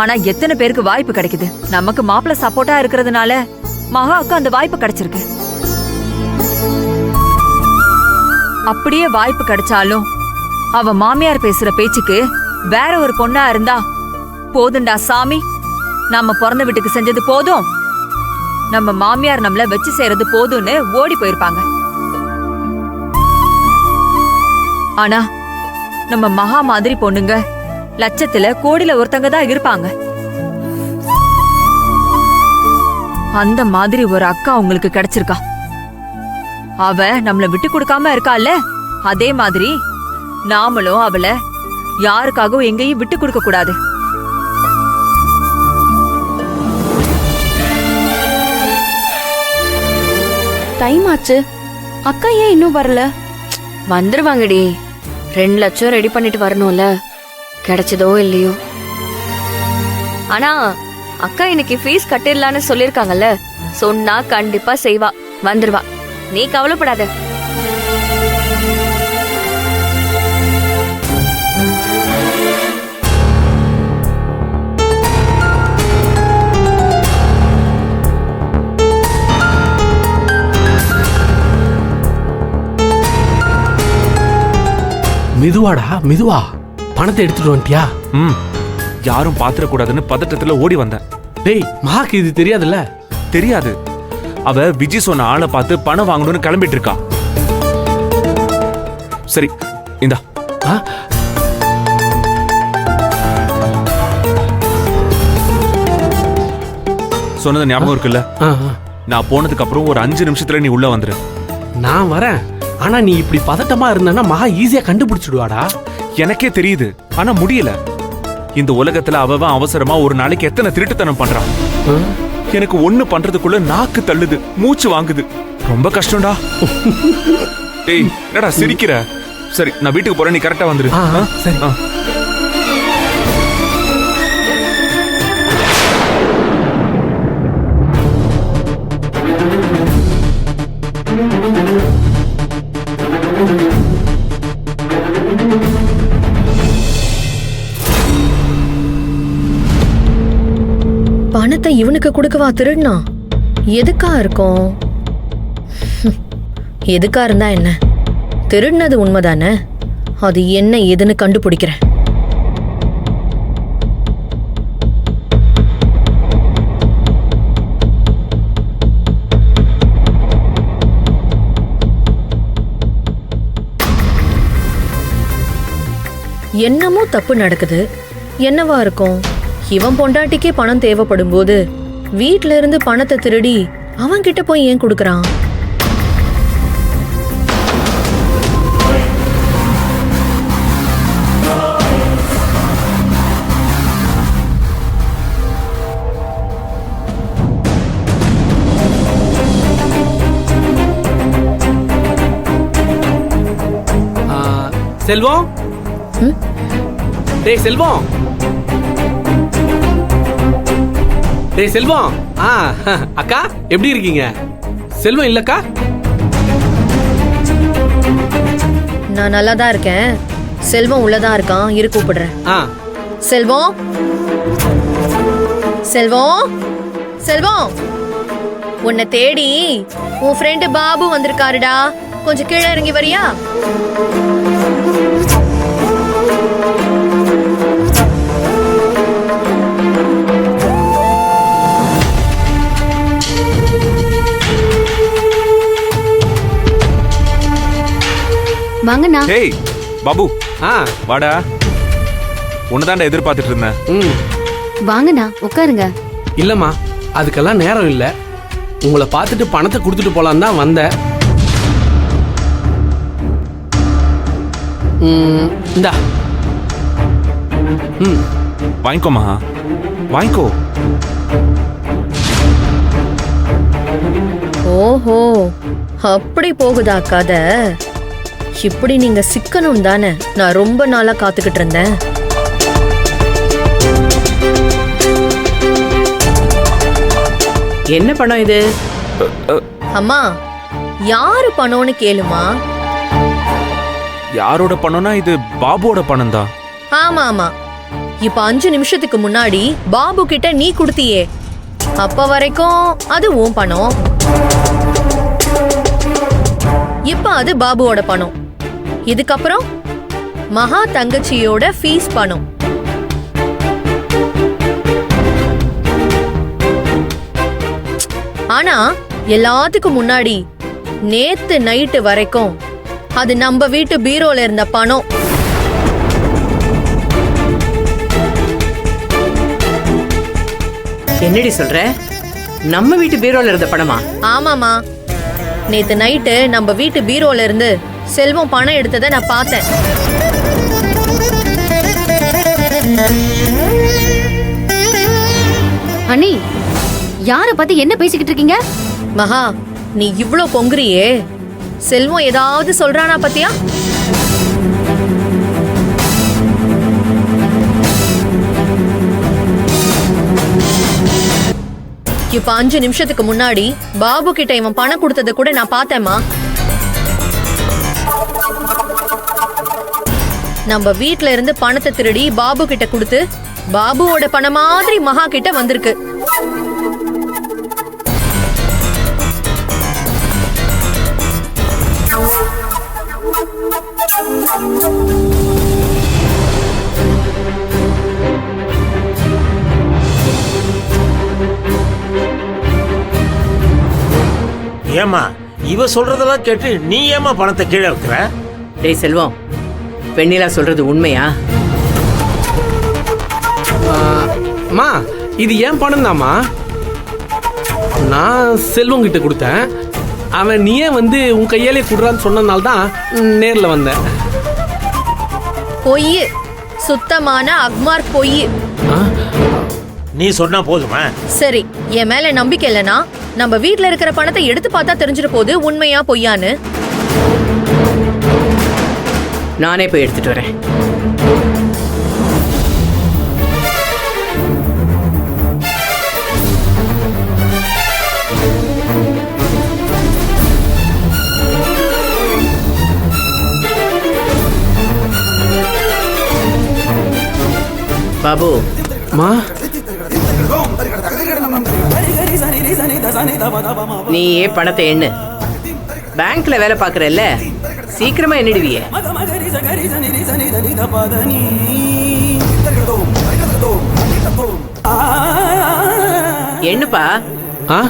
ஆனா எத்தனை பேருக்கு வாய்ப்பு கிடைக்குது? நமக்கு மாப்பிள்ள சப்போர்ட்டா இருக்கிறதுனால மகாவுக்கு அந்த வாய்ப்பு கிடைச்சிருக்கு. அப்படியே வாய்ப்பு கிடைச்சாலும் அவ மாமியார் பேசுற பேச்சுக்கு வேற ஒரு பொண்ணா இருந்தா, போதுண்டா சாமி, நம்ம பிறந்த வீட்டுக்கு செஞ்சது போதும், நம்ம மாமியார் நம்மள வச்சு செய்யறது போதும்னு ஓடி போயிருப்பாங்க. ஆனா நம்ம மகா மாதிரி பொண்ணுங்க லட்சத்துல கோடியில ஒருத்தங்க தான் இருப்பாங்க. அந்த மாதிரி ஒரு அக்கா உங்களுக்கு கிடைச்சிருக்கா. அவ நம்மள விட்டு கொடுக்காம இருக்கால, அதே மாதிரி நாமளும் அவளை யாருக்காகவும் எங்கேயும் விட்டு கொடுக்க கூடாது. டைம் ஆச்சு, அக்கா ஏன் இன்னும் வரல? வந்துருவாங்கடி. 2 லட்சம் ரெடி பண்ணிட்டு வரணும்ல, கிடைச்சதோ இல்லையோ. ஆனா அக்கா இன்னைக்கு ஃபீஸ் கட்டிடலான்னு சொல்லிருக்காங்கல்ல, சொன்னா கண்டிப்பா செய்வா, வந்துருவா, நீ கவலைப்படாத. மெதுவாடா மெதுவா, பணத்தை எடுத்துட்டு வந்துட்டியா? யாரும் பாத்திரக்கூடாதுன்னு பதட்டத்துல ஓடி வந்தேன். டேய், மகாக்கு இது தெரியாதுல்ல? தெரியாது. அவ விஜய் சொன்ன ஆளை பார்த்து பணம் வாங்கணும்னு கிளம்பிட்டு இருக்கா. சரி இந்தா. சொன்னது ஞாபகம் இருக்குல்ல? நான் போனதுக்கு அப்புறம் ஒரு 5 நிமிஷத்துல நீ உள்ள வந்துரு. நான் வரேன். ஆனா நீ இப்படி பதட்டமா இருந்தா மகா ஈஸியா கண்டுபிடிச்சிடுவாடா. எனக்கே தெரியுது, ஆனா முடியல. இந்த உலகத்துல அவன் அவசரமா ஒரு நாளைக்கு எத்தனை திருட்டுத்தனம் பண்றான். எனக்கு ஒண்ணு பண்றதுக்குள்ள நாக்கு தள்ளுது, மூச்சு வாங்குது, ரொம்ப கஷ்டம்டா. ஏய், என்னடா சிரிக்கிற? சரி, நான் வீட்டுக்கு போறேன், நீ கரெக்டா வந்துரு. சரி. பணத்தை இவனுக்கு கொடுக்கவா திருடுனா? எதுக்கா இருக்கும்? எதுக்கா இருந்தா என்ன, திருடினது உண்மைதானே, அது என்ன ஏதுன்னு கண்டுபிடிக்கிறேன். என்னமோ தப்பு நடக்குது. என்னவா இருக்கும்? இவன் பொண்டாட்டிக்கே பணம் தேவைப்படும் போது வீட்ல இருந்து பணத்தை திருடி அவன் கிட்ட போய் ஏன் கொடுக்கறான்? செல்வம், டேய் செல்வம், டேய் செல்வம். அக்கா எப்படி இருக்கீங்க? செல்வம் இல்லக்கா? நான் நல்லா தான் இருக்கேன். செல்வம் உள்ளதான் இருக்கான், இரு கூப்பிடுறேன். செல்வம், செல்வம், செல்வம், உன்னை தேடி உன் ஃப்ரெண்டு பாபு வந்திருக்காருடா. கொஞ்சம் கீழே இறங்கி வரியா? வாங்கண்ணா. ஹேய் பாபு, வாடா. உன்னதான்டா எதிர்பார்த்துட்டு இருந்தேன். வாங்கண்ணா, உட்காருங்க. இல்லம்மா, அதுக்கெல்லாம் நேரம் இல்ல. உங்களை பார்த்துட்டு பணத்தை கொடுத்துட்டு போலாம் தான் வந்தேன். இந்தா. வாங்கிக்கோமா, வாங்கிக்கோ. ஓஹோ, அப்படி போகுதா கதை? இப்படி நீங்க சிக்கணும் தானே நான் ரொம்ப நாளா காத்துக்கிட்டு இருந்தேன். என்ன பணம் இது? அம்மா, யாரு பணம்னு கேளுமா. யாரோட பணம்னா இது பாபுவோட பணம் தான். ஆமா ஆமா, இப்ப 5 நிமிஷத்துக்கு முன்னாடி பாபு கிட்ட நீ கொடுத்தியே, அப்ப வரைக்கும் அது உன் பணம். இப்ப அது பாபுவோட பணம். இதுக்கப்புறம் மகா தங்கச்சியோட ஃபீஸ் பணம். ஆனா எல்லாத்துக்கும் முன்னாடி நேத்து நைட்டு வரைக்கும் அது நம்ம வீட்டு பீரோல இருந்த பணம். என்னடி சொல்ற? நம்ம வீட்டு பீரோல இருந்த பணமா? ஆமாமா, நேத்து நைட்டு நம்ம வீட்டு பீரோல இருந்து செல்வம் பணம் எடுத்ததை நான் பார்த்தேன். அண்ணி, யார பத்தி என்ன பேசிக்கிட்டு இருக்கீங்க? மகா, நீ இவ்ளோ பொங்குறியே, செல்வம் ஏதாவது சொல்றானா பத்தியா? இப்ப 5 நிமிஷத்துக்கு முன்னாடி பாபு கிட்ட இவன் பணம் கொடுத்ததை கூட நான் பார்த்தேம்மா. நம்ம வீட்ல இருந்து பணத்தை திருடி பாபு கிட்ட கொடுத்து பாபுவோட பணம் மாதிரி மகா கிட்ட வந்திருக்கு. ஏமா இவ சொல்றதெல்லாம் கேட்டு நீ ஏமா பணத்தை கீழே வைக்கிற? டேய் செல்வம், வெண்ணிலா சொல்றது உண்மையா? அம்மா, இது ஏன் பணம் தாம்மா. நான் செல்வம் கிட்ட கொடுத்தேன். அவன் நீயே வந்து உன் கையாலே குடுறான்னு சொன்னதுனால தான் நேர்ல வந்தேன். பொய், சுத்தமான அக்மார்க் பொய். நீ சொன்னா போதுமா? சரி, என் மேல நம்பிக்கை இல்லனா நம்ம வீட்ல இருக்கிற பணத்தை எடுத்து பார்த்தா தெரிஞ்சிட போகுது உண்மையா பொய்யான்னு. நானே போய் எடுத்துட்டு வரேன். பாபு, மா, நீயே பணத்தை எண்ணு. பேங்க்ல வேலை பாக்குறல்ல, சீக்கிரமா எண்ணிடுவிய. எண்ணுப்பா. ஆ